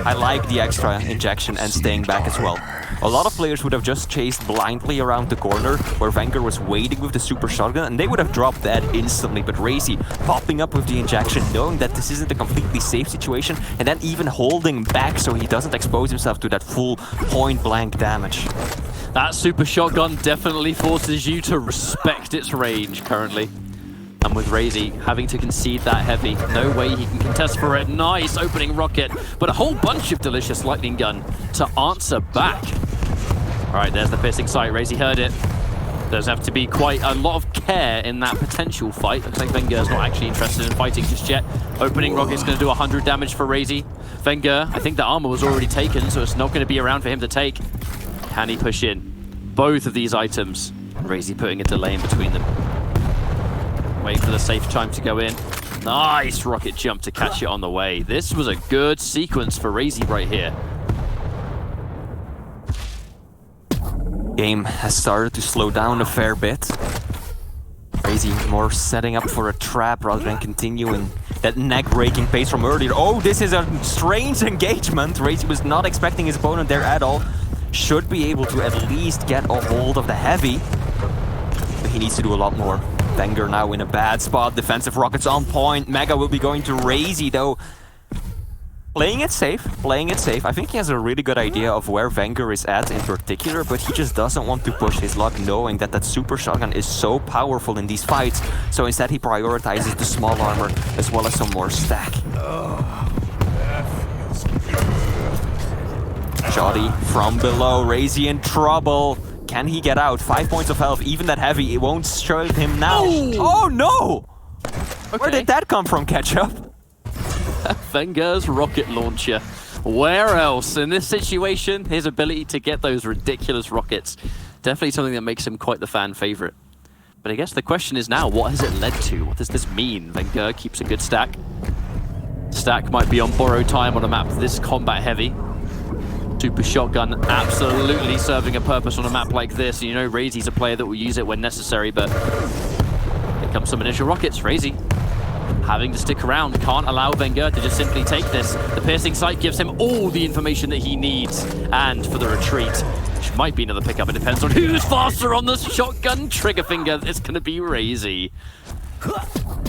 I like the extra injection and staying back as well. A lot of players would have just chased blindly around the corner where vengeurr was waiting with the super shotgun, and they would have dropped that instantly, but Raisy popping up with the injection, knowing that this isn't a completely safe situation, and then even holding back so he doesn't expose himself to that full point-blank damage. That super shotgun definitely forces you to respect its range currently. And with Raisy having to concede that heavy, no way he can contest for it. Nice opening rocket, but a whole bunch of delicious lightning gun to answer back. All right, there's the piercing sight. Raisy heard it. There's have to be quite a lot of care in that potential fight. Looks like vengeurr's not actually interested in fighting just yet. Opening rocket's going to do 100 damage for Raisy. vengeurr, I think the armor was already taken, so it's not going to be around for him to take. Can he push in both of these items? Raisy putting a delay in between them. Wait for the safe time to go in. Nice rocket jump to catch it on the way. This was a good sequence for Raisy right here. Game has started to slow down a fair bit. Raisy more setting up for a trap rather than continuing that neck-breaking pace from earlier. Oh, this is a strange engagement. Raisy was not expecting his opponent there at all. Should be able to at least get a hold of the heavy, but he needs to do a lot more. vengeurr now in a bad spot. Defensive rockets on point. Mega will be going to Raisy though. Playing it safe, playing it safe. I think he has a really good idea of where vengeurr is at in particular, but he just doesn't want to push his luck knowing that that super shotgun is so powerful in these fights. So instead he prioritizes the small armor as well as some more stack. Shoddy from below, Raisy in trouble. Can he get out? 5 points of health, even that heavy, it won't shield him now. Oh no! Okay. Where did that come from, Ketchup? vengeurr's rocket launcher. Where else? In this situation, his ability to get those ridiculous rockets, definitely something that makes him quite the fan favorite. But I guess the question is now, what has it led to? What does this mean? vengeurr keeps a good stack. Stack might be on borrowed time on a map this combat heavy. Super shotgun absolutely serving a purpose on a map like this. You know, Raisy's a player that will use it when necessary, but here comes some initial rockets. Raisy having to stick around. Can't allow vengeurr to just simply take this. The piercing sight gives him all the information that he needs. And for the retreat, which might be another pickup, it depends on who's faster on the shotgun trigger finger. It's going to be Raisy.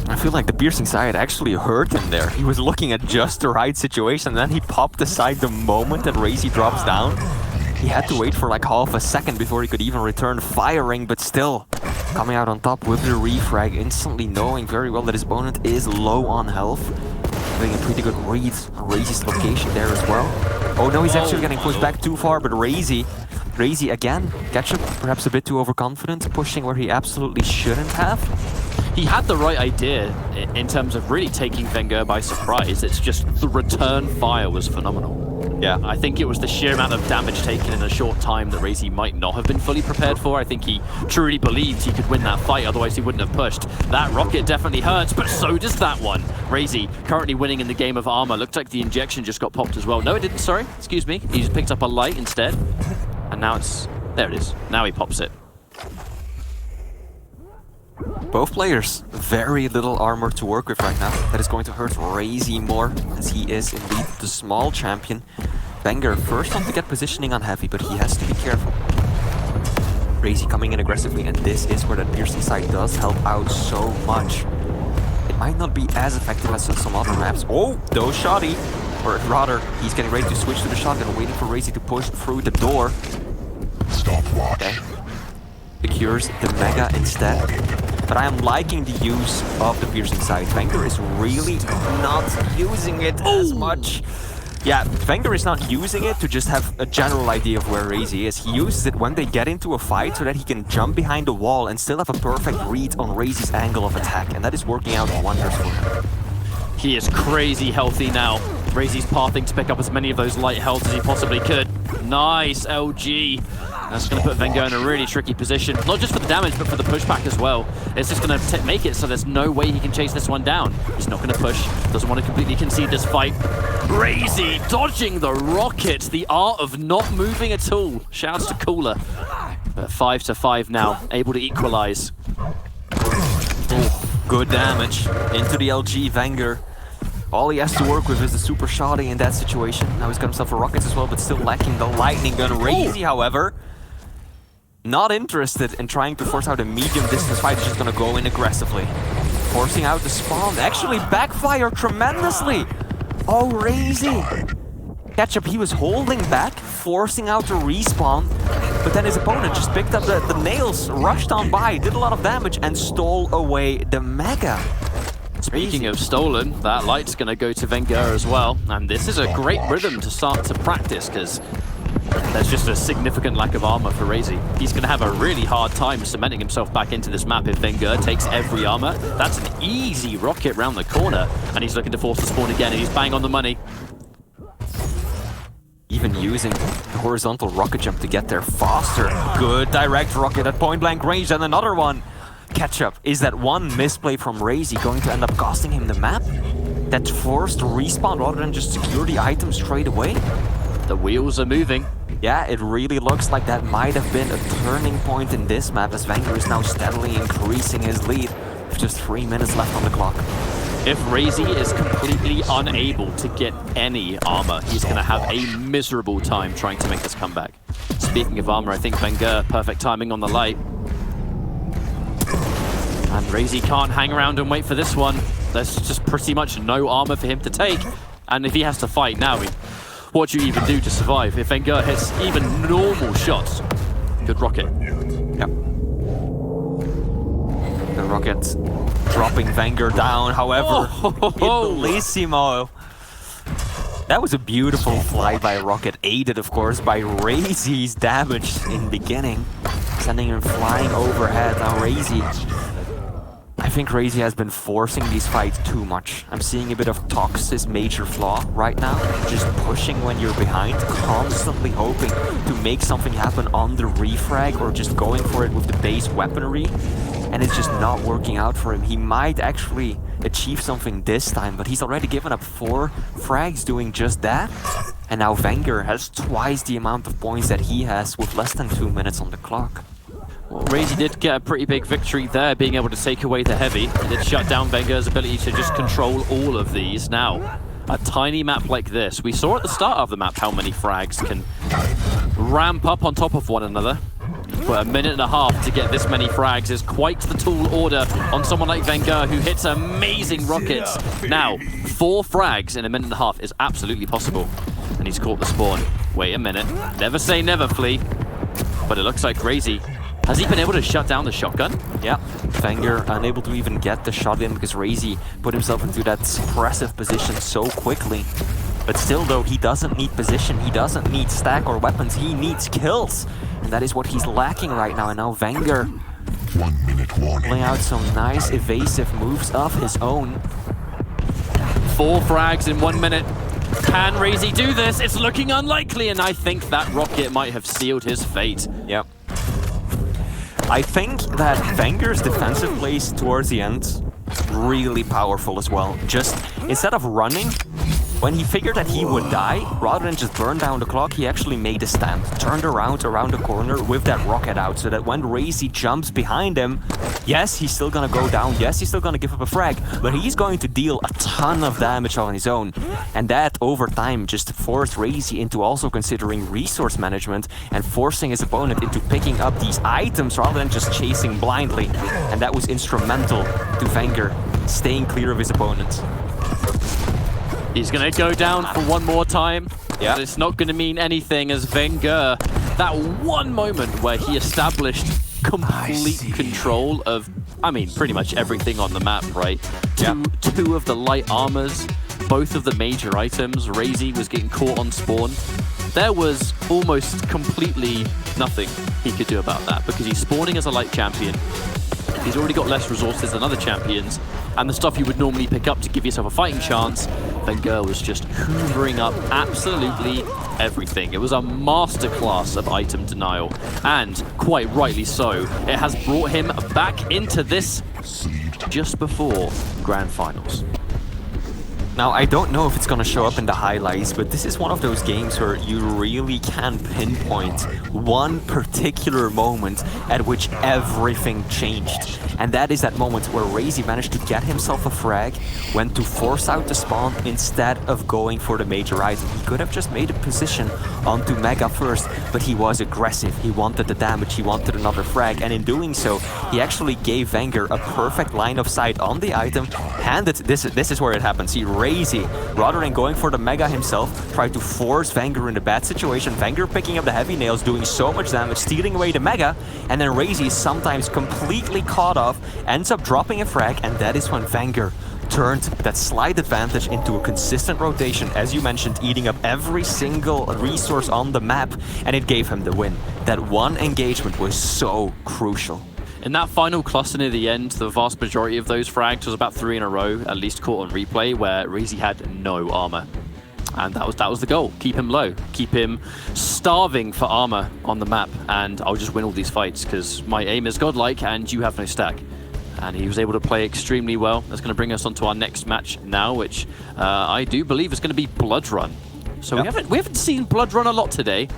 I feel like the piercing sight actually hurt him there. He was looking at just the right situation, and then he popped the sight the moment that Raisy drops down. He had to wait for like half a second before he could even return firing, but still coming out on top with the refrag, instantly knowing very well that his opponent is low on health. Having a pretty good read on Raisy's location there as well. Oh no, he's actually getting pushed back too far, but Raisy again, Ketchup perhaps a bit too overconfident, pushing where he absolutely shouldn't have. He had the right idea in terms of really taking vengeurr by surprise. It's just the return fire was phenomenal. Yeah. I think it was the sheer amount of damage taken in a short time that Raisy might not have been fully prepared for. I think he truly believed he could win that fight, otherwise he wouldn't have pushed. That rocket definitely hurts, but so does that one. Raisy currently winning in the game of armor. Looked like the injection just got popped as well. No, it didn't, sorry. Excuse me. He just picked up a light instead. And now it's... there it is. Now he pops it. Both players, very little armor to work with right now. That is going to hurt Raisy more, as he is indeed the small champion. vengeurr first on to get positioning on heavy, but he has to be careful. Raisy coming in aggressively, and this is where that piercing sight does help out so much. It might not be as effective as some other maps. Oh, those shoddy. Or rather, he's getting ready to switch to the shotgun, waiting for Raisy to push through the door. Okay. Secures the Mega instead. But I am liking the use of the piercing sight. vengeurr is really not using it as much. Yeah, vengeurr is not using it to just have a general idea of where Raisy is. He uses it when they get into a fight so that he can jump behind the wall and still have a perfect read on Raisy's angle of attack. And that is working out wonders for him. He is crazy healthy now. Raisy's pathing to pick up as many of those light healths as he possibly could. Nice LG. That's going to put vengeurr in a really tricky position. Not just for the damage, but for the pushback as well. It's just going to make it so there's no way he can chase this one down. He's not going to push. Doesn't want to completely concede this fight. Raisy dodging the rocket. The art of not moving at all. Shouts to Cooler. But 5-5 now. Able to equalize. Oh, good damage. Into the LG, vengeurr. All he has to work with is the super shoddy in that situation. Now he's got himself a rockets as well, but still lacking the lightning gun. Raisy, however, not interested in trying to force out a medium distance fight. He's just gonna go in aggressively. Forcing out the spawn. Actually backfired tremendously. Oh, Raisy. Ketchup, he was holding back, forcing out a respawn, but then his opponent just picked up the nails, rushed on by, did a lot of damage, and stole away the Mega. Speaking of stolen, that light's going to go to vengeurr as well. And this is a great rhythm to start to practice because there's just a significant lack of armor for Raisy. He's going to have a really hard time cementing himself back into this map if vengeurr takes every armor. That's an easy rocket round the corner. And he's looking to force the spawn again, and he's bang on the money. Even using the horizontal rocket jump to get there faster. Good direct rocket at point blank range, and another one. Ketchup, is that one misplay from Raisy going to end up costing him the map? That forced respawn rather than just secure the item straight away? The wheels are moving. Yeah, it really looks like that might have been a turning point in this map, as vengeurr is now steadily increasing his lead with just 3 minutes left on the clock. If Raisy is completely unable to get any armor, he's going to have a miserable time trying to make this comeback. Speaking of armor, I think vengeurr, perfect timing on the light. And Raisy can't hang around and wait for this one. There's just pretty much no armor for him to take. And if he has to fight now, what do you even do to survive? If vengeurr hits even normal shots, good rocket. Yep. The rocket dropping vengeurr down, however, bellissimo. That was a beautiful flyby rocket, aided of course by Raisy's damage in the beginning, sending him flying overhead. Now Raisy, I think Raisy has been forcing these fights too much. I'm seeing a bit of Tox's major flaw right now. Just pushing when you're behind, constantly hoping to make something happen on the refrag or just going for it with the base weaponry. And it's just not working out for him. He might actually achieve something this time, but he's already given up 4 frags doing just that. And now vengeurr has twice the amount of points that he has with less than 2 minutes on the clock. Well, Raisy did get a pretty big victory there, being able to take away the heavy. It did shut down vengeurr's ability to just control all of these. Now, a tiny map like this, we saw at the start of the map how many frags can ramp up on top of one another. But a minute and a half to get this many frags is quite the tall order on someone like vengeurr, who hits amazing rockets. Now, 4 frags in a minute and a half is absolutely possible. And he's caught the spawn. Wait a minute. Never say never, Flea. But it looks like Raisy. Has he been able to shut down the shotgun? Yeah, vengeurr unable to even get the shot in because Raisy put himself into that suppressive position so quickly. But still though, he doesn't need position, he doesn't need stack or weapons, he needs kills. And that is what he's lacking right now. And now vengeurr 1 minute warning. playing out some nice evasive moves of his own. 4 frags in 1 minute. Can Raisy do this? It's looking unlikely, and I think that rocket might have sealed his fate. Yep. I think that vengeurr's defensive plays towards the end really powerful as well. Just instead of running, when he figured that he would die, rather than just burn down the clock, he actually made a stand, turned around the corner with that rocket out, so that when Raisy jumps behind him, yes, he's still gonna go down, yes, he's still gonna give up a frag, but he's going to deal a ton of damage on his own. And that, over time, just forced Raisy into also considering resource management and forcing his opponent into picking up these items rather than just chasing blindly. And that was instrumental to vengeurr staying clear of his opponent. He's going to go down for one more time. Yeah. But it's not going to mean anything as vengeurr, that one moment where he established complete control of, I mean, pretty much everything on the map, right? Yeah. Two of the light armors, both of the major items. Raisy was getting caught on spawn. There was almost completely nothing he could do about that because he's spawning as a light champion. He's already got less resources than other champions, and the stuff you would normally pick up to give yourself a fighting chance, vengeurr was just hoovering up absolutely everything. It was a masterclass of item denial, and quite rightly so. It has brought him back into this just before Grand Finals. Now, I don't know if it's gonna show up in the highlights, but this is one of those games where you really can pinpoint one particular moment at which everything changed. And that is that moment where Raisy managed to get himself a frag, went to force out the spawn instead of going for the major item. He could have just made a position onto Mega first, but he was aggressive. He wanted the damage, he wanted another frag, and in doing so, he actually gave vengeurr a perfect line of sight on the item, handed, this is where it happens. He Raisy, rather than going for the Mega himself, tried to force vengeurr in a bad situation. vengeurr picking up the heavy nails, doing so much damage, stealing away the Mega, and then Raisy is sometimes completely caught off, ends up dropping a frag, and that is when vengeurr turned that slight advantage into a consistent rotation, as you mentioned, eating up every single resource on the map, and it gave him the win. That one engagement was so crucial. In that final cluster near the end, the vast majority of those frags was about 3 in a row, at least caught on replay, where Raisy had no armor. And that was the goal. Keep him low. Keep him starving for armor on the map, and I'll just win all these fights, because my aim is godlike, and you have no stack. And he was able to play extremely well. That's going to bring us on to our next match now, which I do believe is going to be Blood Run. So we haven't seen Blood Run a lot today.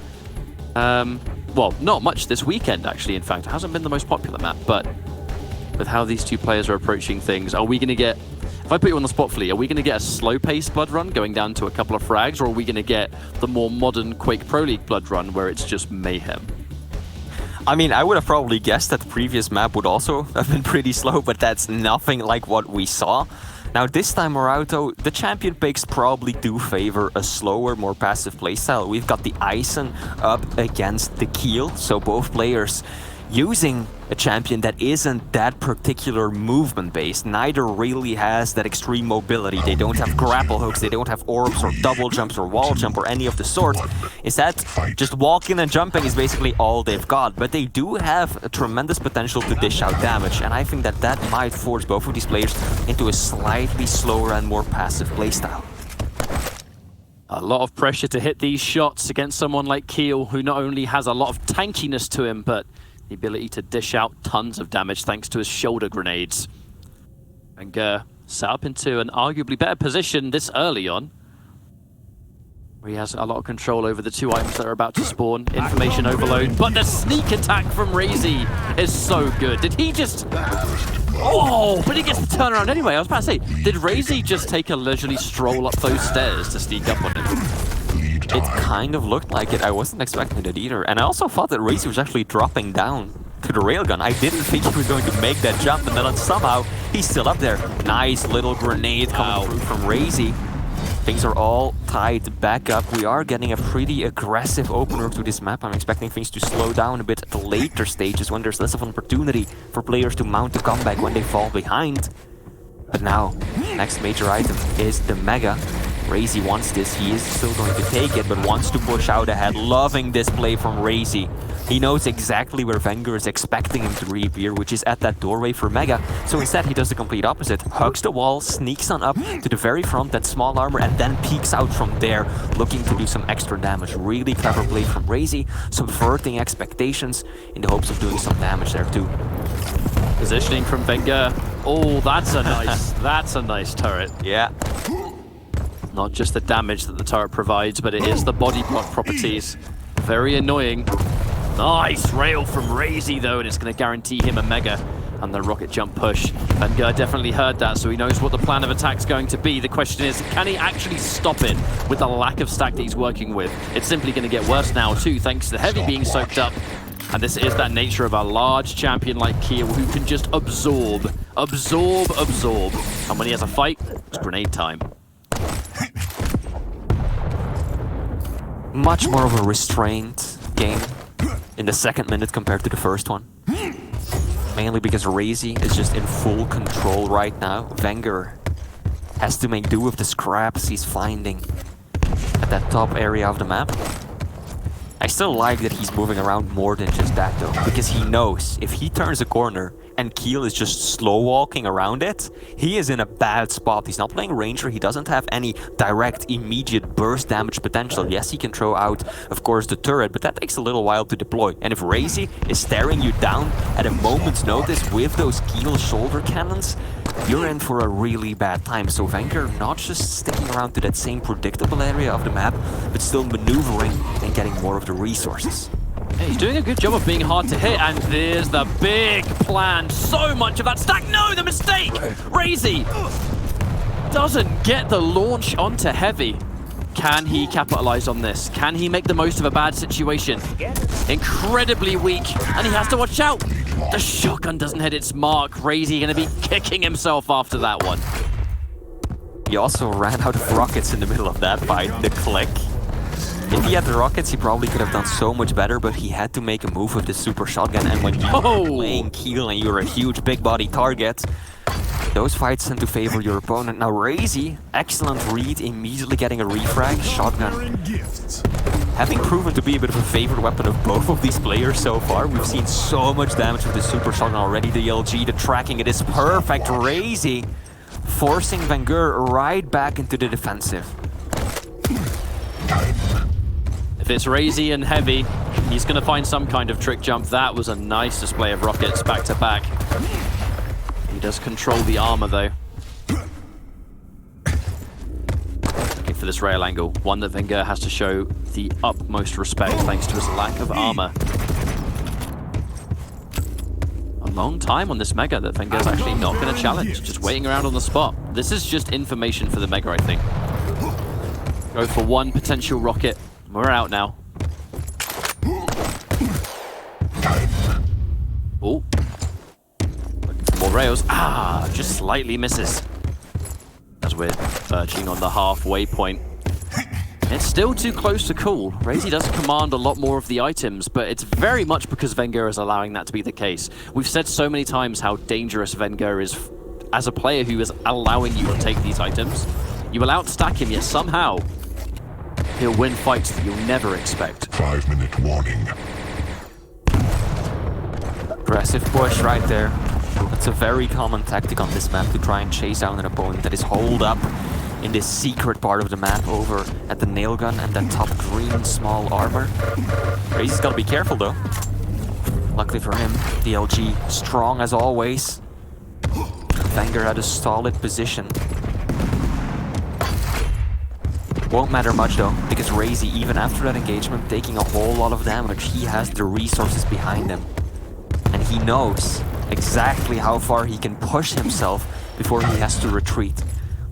Well, not much this weekend, actually, in fact. It hasn't been the most popular map, but with how these two players are approaching things, are we going to get... If I put you on the spot, Flea, are we going to get a slow-paced Blood Run going down to a couple of frags, or are we going to get the more modern Quake Pro League Blood Run where it's just mayhem? I mean, I would have probably guessed that the previous map would also have been pretty slow, but that's nothing like what we saw. Now, this time around, though, the champion picks probably do favor a slower, more passive playstyle. We've got the Eisen up against the Keel, so both players using a champion that isn't that particular movement-based. Neither really has that extreme mobility. They don't have grapple hooks, they don't have orbs or double jumps or wall jump or any of the sort. Instead, just walking and jumping is basically all they've got. But they do have a tremendous potential to dish out damage, and I think that that might force both of these players into a slightly slower and more passive playstyle. A lot of pressure to hit these shots against someone like Keel, who not only has a lot of tankiness to him, but the ability to dish out tons of damage thanks to his shoulder grenades. vengeurr set up into an arguably better position this early on. He has a lot of control over the 2 items that are about to spawn. Information overload, but the sneak attack from Raisy is so good. Did he just... Oh, but he gets the turnaround anyway. I was about to say, did Raisy just take a leisurely stroll up those stairs to sneak up on him? It kind of looked like it. I wasn't expecting it either. And I also thought that Raisy was actually dropping down to the railgun. I didn't think he was going to make that jump, and then somehow he's still up there. Nice little grenade coming through from Raisy. Things are all tied back up. We are getting a pretty aggressive opener to this map. I'm expecting things to slow down a bit at the later stages when there's less of an opportunity for players to mount a comeback when they fall behind. But now, next major item is the Mega. Raisy wants this. He is still going to take it, but wants to push out ahead. Loving this play from Raisy. He knows exactly where vengeurr is expecting him to reappear, which is at that doorway for Mega. So instead, he does the complete opposite. Hugs the wall, sneaks on up to the very front, that small armor, and then peeks out from there, looking to do some extra damage. Really clever play from Raisy, subverting expectations in the hopes of doing some damage there too. Positioning from vengeurr. Oh, that's a nice turret. Yeah. Not just the damage that the turret provides, but it is the body block properties. Very annoying. Nice rail from Raisy though, and it's going to guarantee him a Mega and the rocket jump push. vengeurr definitely heard that, so he knows what the plan of attack's going to be. The question is, can he actually stop it with the lack of stack that he's working with? It's simply going to get worse now too, thanks to the heavy being soaked up. And this is that nature of a large champion like Keel who can just absorb. And when he has a fight, it's grenade time. Much more of a restrained game in the second minute compared to the first one. Mainly because Raisy is just in full control right now. vengeurr has to make do with the scraps he's finding at that top area of the map. I still like that he's moving around more than just that though, because he knows if he turns a corner and Keel is just slow walking around it, he is in a bad spot. He's not playing Ranger, he doesn't have any direct immediate burst damage potential. Yes, he can throw out, of course, the turret, but that takes a little while to deploy. And if Raisy is staring you down at a moment's notice with those Keel shoulder cannons, you're in for a really bad time. So vengeurr not just sticking around to that same predictable area of the map, but still maneuvering and getting more of the resources. Yeah, he's doing a good job of being hard to hit, and there's the big plan. So much of that stack. No, the mistake! Raisy doesn't get the launch onto heavy. Can he capitalize on this? Can he make the most of a bad situation? Incredibly weak, and he has to watch out. The shotgun doesn't hit its mark. Raisy gonna be kicking himself after that one. He also ran out of rockets in the middle of that fight, the click. If he had the rockets, he probably could have done so much better, but he had to make a move with the super shotgun, and when you're playing Keel and you're a huge big body target, those fights tend to favor your opponent. Now Raisy, excellent read, immediately getting a refrag, shotgun. Having proven to be a bit of a favorite weapon of both of these players so far, we've seen so much damage with the super shotgun already. The LG, the tracking, it is perfect. Raisy forcing vengeurr right back into the defensive. If it's Raisy and heavy, he's going to find some kind of trick jump. That was a nice display of rockets back to back. He does control the armor though. Looking for this rail angle, one that vengeurr has to show the utmost respect thanks to his lack of armor. A long time on this Mega that vengeurr's actually not going to challenge, just waiting around on the spot. This is just information for the Mega, I think. Go for one potential rocket. We're out now. Oh. Looking for more rails. Ah, just slightly misses. As we're verging on the halfway point. It's still too close to call. Raisy does command a lot more of the items, but it's very much because vengeurr is allowing that to be the case. We've said so many times how dangerous vengeurr is as a player who is allowing you to take these items. You will outstack him, yet somehow he'll win fights that you'll never expect. 5-minute warning. Aggressive push right there. It's a very common tactic on this map to try and chase down an opponent that is holed up in this secret part of the map over at the nail gun and that top green small armor. Raisy's gotta be careful though. Luckily for him, the LG strong as always. vengeurr had a solid position. Won't matter much though, because Raisy, even after that engagement, taking a whole lot of damage, he has the resources behind him. And he knows exactly how far he can push himself before he has to retreat.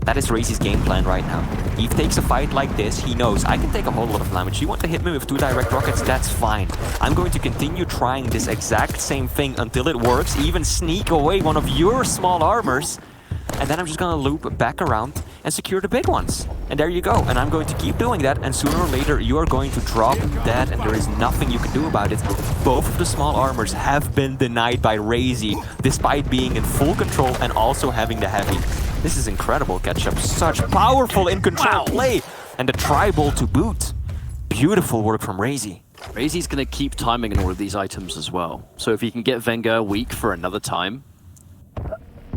That is Raisy's game plan right now. He takes a fight like this, he knows, I can take a whole lot of damage. You want to hit me with 2 direct rockets, that's fine. I'm going to continue trying this exact same thing until it works, even sneak away one of your small armors, and then I'm just gonna loop back around and secure the big ones. And there you go, and I'm going to keep doing that, and sooner or later you are going to drop dead, and there is nothing you can do about it. Both of the small armors have been denied by Raisy, despite being in full control and also having the heavy. This is incredible, Ketchup. Such powerful in-control play. And the tribal to boot. Beautiful work from Raisy. Raisy's going to keep timing in all of these items as well. So if he can get vengeurr weak for another time,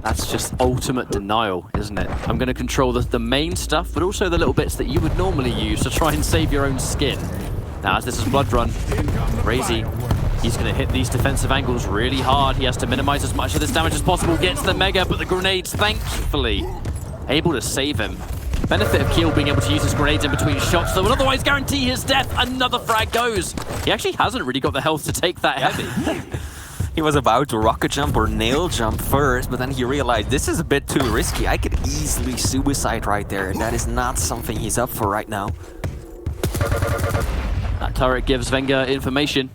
that's just ultimate denial, isn't it? I'm going to control the main stuff, but also the little bits that you would normally use to try and save your own skin. Now, as this is Blood Run, Raisy, he's going to hit these defensive angles really hard. He has to minimize as much of this damage as possible. Gets the Mega, but the grenades, thankfully, able to save him. Benefit of Keel being able to use his grenades in between shots that would otherwise guarantee his death. Another frag goes. He actually hasn't really got the health to take that heavy. He was about to rocket jump or nail jump first, but then he realized this is a bit too risky. I could easily suicide right there, and that is not something he's up for right now. That turret gives vengeurr information.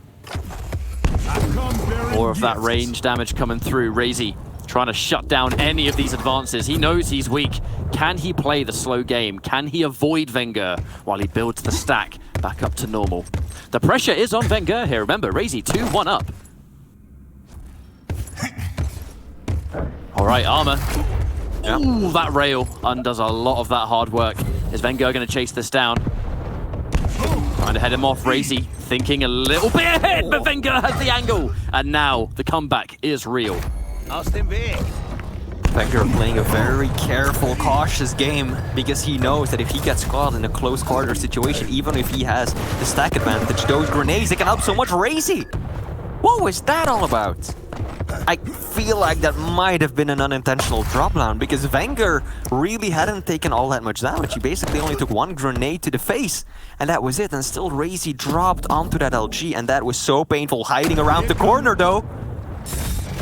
More of that range damage coming through. Raisy trying to shut down any of these advances. He knows he's weak. Can he play the slow game? Can he avoid vengeurr while he builds the stack back up to normal? The pressure is on vengeurr here. Remember, Raisy 2-1 up. All right, armor. Yep. Ooh, that rail undoes a lot of that hard work. Is vengeurr going to chase this down? Trying to head him off. Raisy thinking a little bit ahead, but vengeurr has the angle. And now the comeback is real. vengeurr playing a very careful, cautious game because he knows that if he gets caught in a close quarter situation, even if he has the stack advantage, those grenades, they can help so much. Raisy! What was that all about? I feel like that might have been an unintentional drop down because vengeurr really hadn't taken all that much damage. He basically only took 1 grenade to the face and that was it, and still Raisy dropped onto that LG and that was so painful, hiding around the corner though.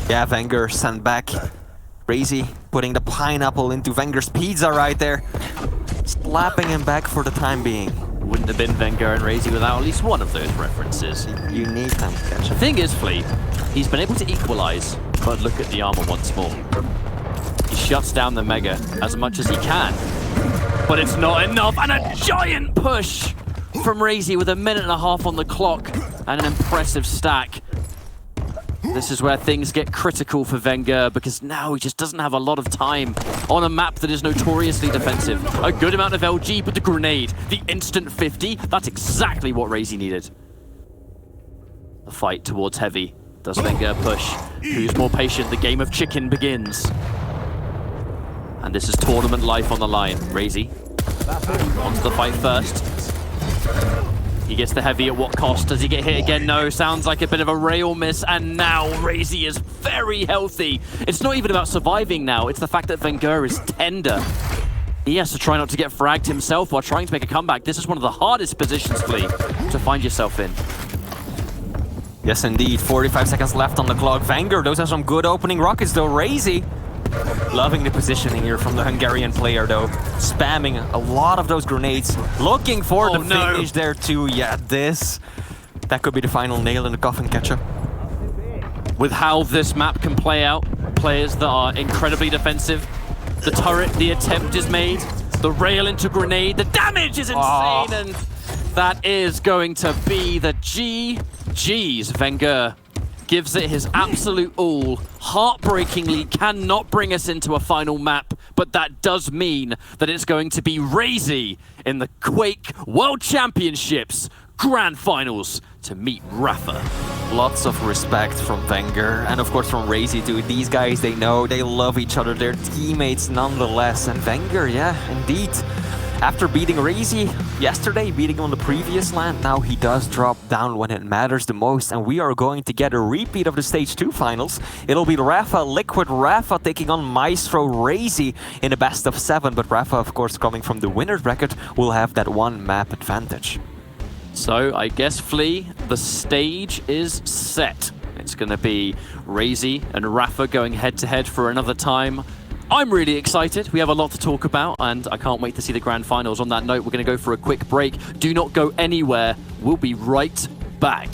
Yeah, vengeurr sent back. Raisy putting the pineapple into vengeurr's pizza right there. Slapping him back for the time being. Wouldn't have been vengeurr and Raisy without at least one of those references. You need them, Ketchup. The thing is, Fleet, he's been able to equalize, but look at the armor once more. He shuts down the Mega as much as he can, but it's not enough, and a giant push from Raisy with 1.5 minutes on the clock and an impressive stack. This is where things get critical for vengeurr because now he just doesn't have a lot of time on a map that is notoriously defensive. A good amount of LG, but the grenade, the instant 50, that's exactly what Raisy needed. The fight towards heavy. Does vengeurr push? Who's more patient? The game of chicken begins. And this is tournament life on the line. Raisy wants the fight first. He gets the heavy at what cost? Does he get hit again? No, sounds like a bit of a rail miss, and now Raisy is very healthy. It's not even about surviving now, it's the fact that vengeurr is tender. He has to try not to get fragged himself while trying to make a comeback. This is one of the hardest positions, Flea, to find yourself in. Yes, indeed. 45 seconds left on the clock. vengeurr, those are some good opening rockets though. Raisy, loving the positioning here from the Hungarian player though. Spamming a lot of those grenades. Looking for the finish there too. Yeah, that could be the final nail in the coffin, Ketchup. With how this map can play out, players that are incredibly defensive, the turret, the attempt is made, the rail into grenade, the damage is insane, and that is going to be the GG's. vengeurr gives it his absolute all. Heartbreakingly cannot bring us into a final map, but that does mean that it's going to be Raisy in the Quake World Championships Grand Finals to meet Rafa. Lots of respect from vengeurr and of course from Raisy too. These guys, they know, they love each other, they're teammates nonetheless. And vengeurr, yeah, indeed. After beating Raisy yesterday, beating him on the previous land, now he does drop down when it matters the most, and we are going to get a repeat of the Stage 2 finals. It'll be Rafa, Liquid Rafa taking on Maestro Raisy in a best of 7, but Rafa, of course, coming from the winner's bracket, will have that one map advantage. So I guess, Flea, the stage is set. It's going to be Raisy and Rafa going head-to-head for another time. I'm really excited. We have a lot to talk about, and I can't wait to see the grand finals. On that note, we're going to go for a quick break. Do not go anywhere. We'll be right back.